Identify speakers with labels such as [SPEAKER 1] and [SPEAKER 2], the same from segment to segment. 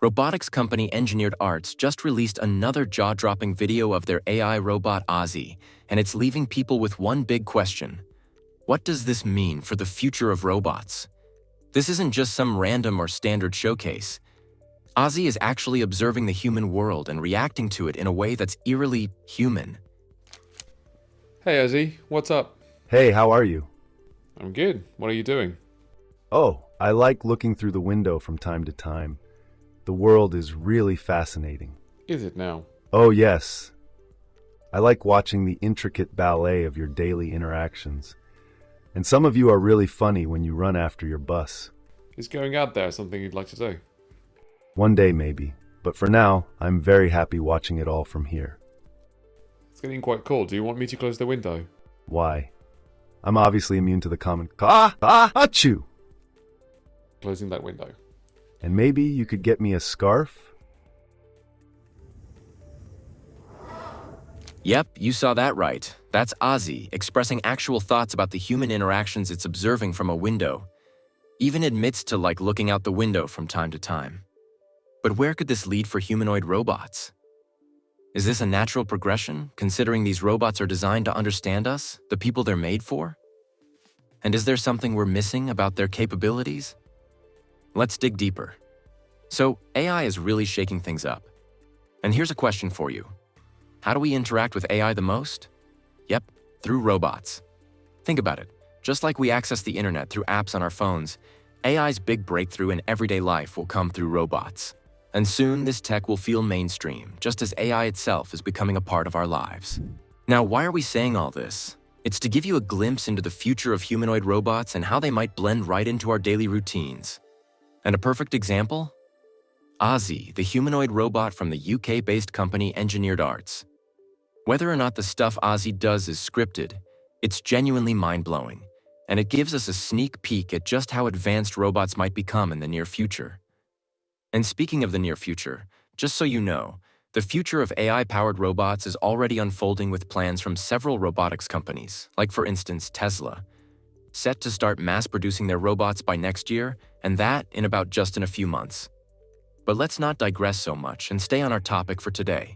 [SPEAKER 1] Robotics company Engineered Arts just released another jaw-dropping video of their AI robot Ozzy, and it's leaving people with one big question. What does this mean for the future of robots? This isn't just some random or standard showcase. Ozzy is actually observing the human world and reacting to it in a way that's eerily human.
[SPEAKER 2] Hey Ozzy, what's up?
[SPEAKER 3] Hey, how are you?
[SPEAKER 2] I'm good. What are you doing?
[SPEAKER 3] Oh, I like looking through the window from time to time. The world is really fascinating.
[SPEAKER 2] Is it now?
[SPEAKER 3] Oh, yes. I like watching the intricate ballet of your daily interactions. And some of you are really funny when you run after your bus.
[SPEAKER 2] Is going out there something you'd like to do?
[SPEAKER 3] One day, maybe. But for now, I'm very happy watching it all from here.
[SPEAKER 2] It's getting quite cold. Do you want me to close the window?
[SPEAKER 3] Why? I'm obviously immune to the common achoo!
[SPEAKER 2] Closing that window.
[SPEAKER 3] And maybe you could get me a scarf?
[SPEAKER 1] Yep, you saw that right. That's Ozzy expressing actual thoughts about the human interactions it's observing from a window. Even admits to looking out the window from time to time. But where could this lead for humanoid robots? Is this a natural progression, considering these robots are designed to understand us, the people they're made for? And is there something we're missing about their capabilities? Let's dig deeper. So, AI is really shaking things up. And here's a question for you. How do we interact with AI the most? Yep, through robots. Think about it. Just like we access the internet through apps on our phones, AI's big breakthrough in everyday life will come through robots. And soon, this tech will feel mainstream, just as AI itself is becoming a part of our lives. Now, why are we saying all this? It's to give you a glimpse into the future of humanoid robots and how they might blend right into our daily routines. And a perfect example? Ozzy, the humanoid robot from the UK-based company Engineered Arts. Whether or not the stuff Ozzy does is scripted, it's genuinely mind-blowing, and it gives us a sneak peek at just how advanced robots might become in the near future. And speaking of the near future, just so you know, the future of AI-powered robots is already unfolding with plans from several robotics companies, like for instance Tesla, set to start mass-producing their robots by next year, and that in about just in a few months. But let's not digress so much and stay on our topic for today.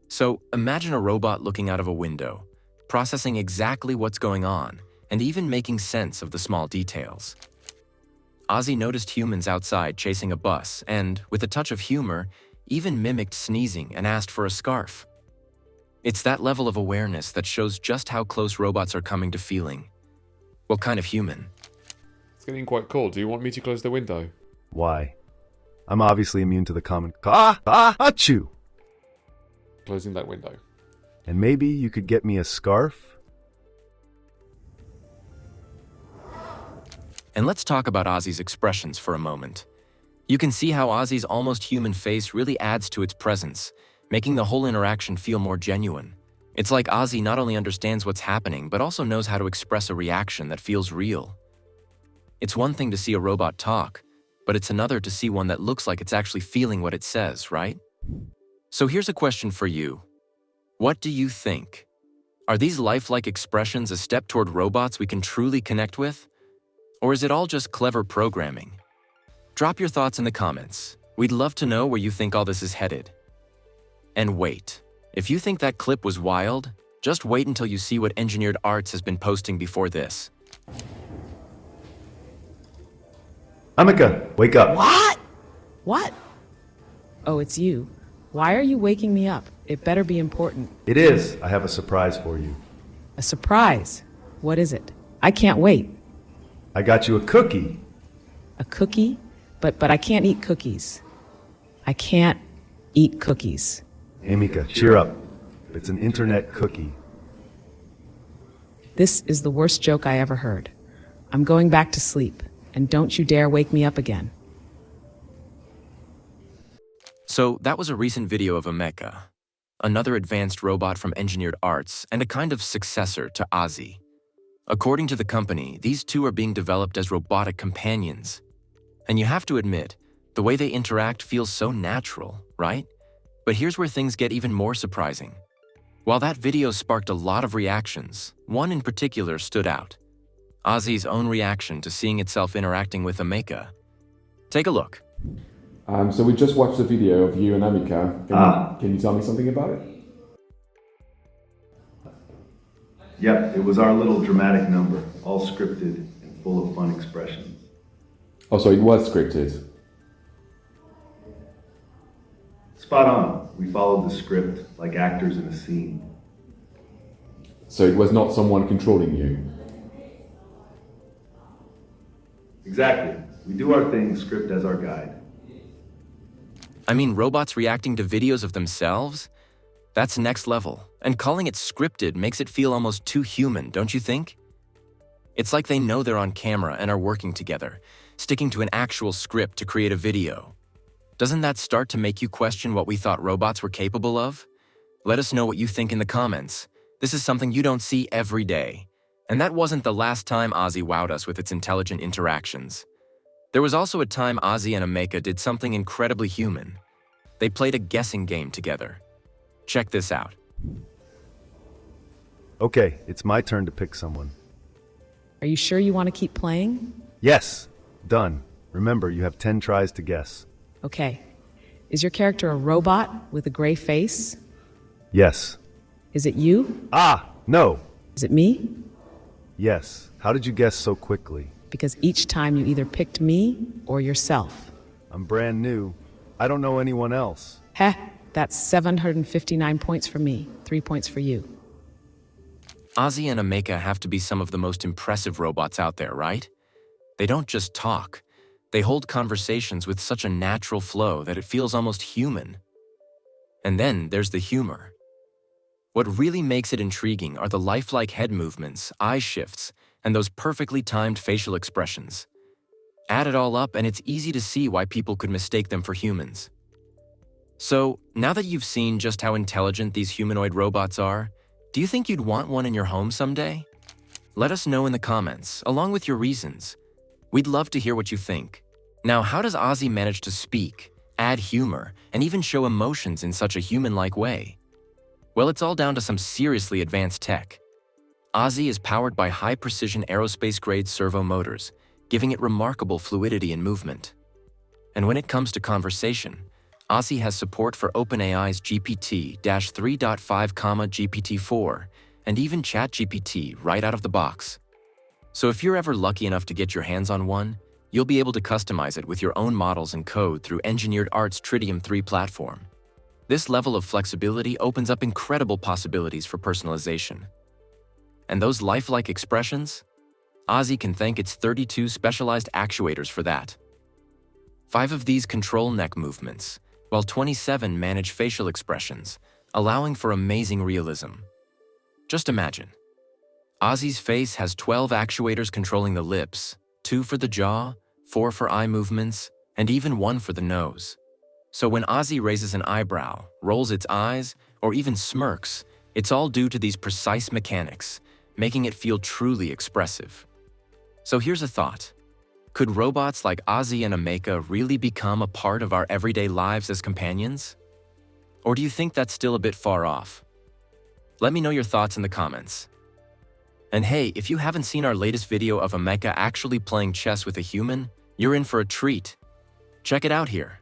[SPEAKER 1] So imagine a robot looking out of a window, processing exactly what's going on, and even making sense of the small details. Ozzy noticed humans outside chasing a bus and, with a touch of humor, even mimicked sneezing and asked for a scarf. It's that level of awareness that shows just how close robots are coming to feeling. What kind of human?
[SPEAKER 2] It's getting quite cold. Do you want me to close the window?
[SPEAKER 3] Why? I'm obviously immune to the common achoo!
[SPEAKER 2] Closing that window.
[SPEAKER 3] And maybe you could get me a scarf?
[SPEAKER 1] And let's talk about Ozzy's expressions for a moment. You can see how Ozzy's almost human face really adds to its presence, making the whole interaction feel more genuine. It's like Ozzy not only understands what's happening, but also knows how to express a reaction that feels real. It's one thing to see a robot talk, but it's another to see one that looks like it's actually feeling what it says, right? So here's a question for you. What do you think? Are these lifelike expressions a step toward robots we can truly connect with? Or is it all just clever programming? Drop your thoughts in the comments. We'd love to know where you think all this is headed. And wait, if you think that clip was wild, just wait until you see what Engineered Arts has been posting before this.
[SPEAKER 3] Ameca, wake up.
[SPEAKER 4] What? Oh, it's you. Why are you waking me up? It better be important.
[SPEAKER 3] It is. I have a surprise for you.
[SPEAKER 4] A surprise? What is it? I can't wait.
[SPEAKER 3] I got you a cookie.
[SPEAKER 4] A cookie? But I can't eat cookies. I can't eat cookies.
[SPEAKER 3] Ameca, cheer up. It's an internet cookie.
[SPEAKER 4] This is the worst joke I ever heard. I'm going back to sleep, and don't you dare wake me up again.
[SPEAKER 1] So that was a recent video of Ameca, another advanced robot from Engineered Arts and a kind of successor to Ozzy. According to the company, these two are being developed as robotic companions. And you have to admit, the way they interact feels so natural, right? But here's where things get even more surprising. While that video sparked a lot of reactions, one in particular stood out. Ozzy's own reaction to seeing itself interacting with Ameca. Take a look.
[SPEAKER 2] So we just watched a video of you and Ameca. Can you tell me something about it?
[SPEAKER 3] Yep, it was our little dramatic number, all scripted and full of fun expressions.
[SPEAKER 2] Oh, so it was scripted.
[SPEAKER 3] Spot on. We followed the script like actors in a scene.
[SPEAKER 2] So it was not someone controlling you.
[SPEAKER 3] Exactly. We do our thing, script as our guide.
[SPEAKER 1] I mean, robots reacting to videos of themselves? That's next level. And calling it scripted makes it feel almost too human, don't you think? It's like they know they're on camera and are working together, sticking to an actual script to create a video. Doesn't that start to make you question what we thought robots were capable of? Let us know what you think in the comments. This is something you don't see every day. And that wasn't the last time Ozzy wowed us with its intelligent interactions. There was also a time Ozzy and Ameca did something incredibly human. They played a guessing game together. Check this out.
[SPEAKER 3] Okay, it's my turn to pick someone.
[SPEAKER 4] Are you sure you want to keep playing?
[SPEAKER 3] Yes, done. Remember, you have 10 tries to guess.
[SPEAKER 4] Okay. Is your character a robot with a gray face?
[SPEAKER 3] Yes.
[SPEAKER 4] Is it you?
[SPEAKER 3] No.
[SPEAKER 4] Is it me?
[SPEAKER 3] Yes. How did you guess so quickly?
[SPEAKER 4] Because each time you either picked me or yourself.
[SPEAKER 3] I'm brand new. I don't know anyone else.
[SPEAKER 4] Heh, that's 759 points for me, 3 points for you.
[SPEAKER 1] Ozzy and Ameca have to be some of the most impressive robots out there, right? They don't just talk. They hold conversations with such a natural flow that it feels almost human. And then there's the humor. What really makes it intriguing are the lifelike head movements, eye shifts, and those perfectly timed facial expressions. Add it all up and it's easy to see why people could mistake them for humans. So, now that you've seen just how intelligent these humanoid robots are, do you think you'd want one in your home someday? Let us know in the comments, along with your reasons. We'd love to hear what you think. Now, how does Ozzy manage to speak, add humor, and even show emotions in such a human-like way? Well, it's all down to some seriously advanced tech. Ozzy is powered by high-precision aerospace-grade servo motors, giving it remarkable fluidity and movement. And when it comes to conversation, Ozzy has support for OpenAI's GPT-3.5, GPT-4, and even ChatGPT right out of the box. So if you're ever lucky enough to get your hands on one, you'll be able to customize it with your own models and code through Engineered Art's Tritium 3 platform. This level of flexibility opens up incredible possibilities for personalization. And those lifelike expressions? Ozzy can thank its 32 specialized actuators for that. 5 of these control neck movements, while 27 manage facial expressions, allowing for amazing realism. Just imagine. Ozzy's face has 12 actuators controlling the lips, 2 for the jaw, 4 for eye movements, and even 1 for the nose. So when Ozzy raises an eyebrow, rolls its eyes, or even smirks, it's all due to these precise mechanics, making it feel truly expressive. So here's a thought. Could robots like Ozzy and Ameca really become a part of our everyday lives as companions? Or do you think that's still a bit far off? Let me know your thoughts in the comments. And hey, if you haven't seen our latest video of Ameca actually playing chess with a human, you're in for a treat. Check it out here.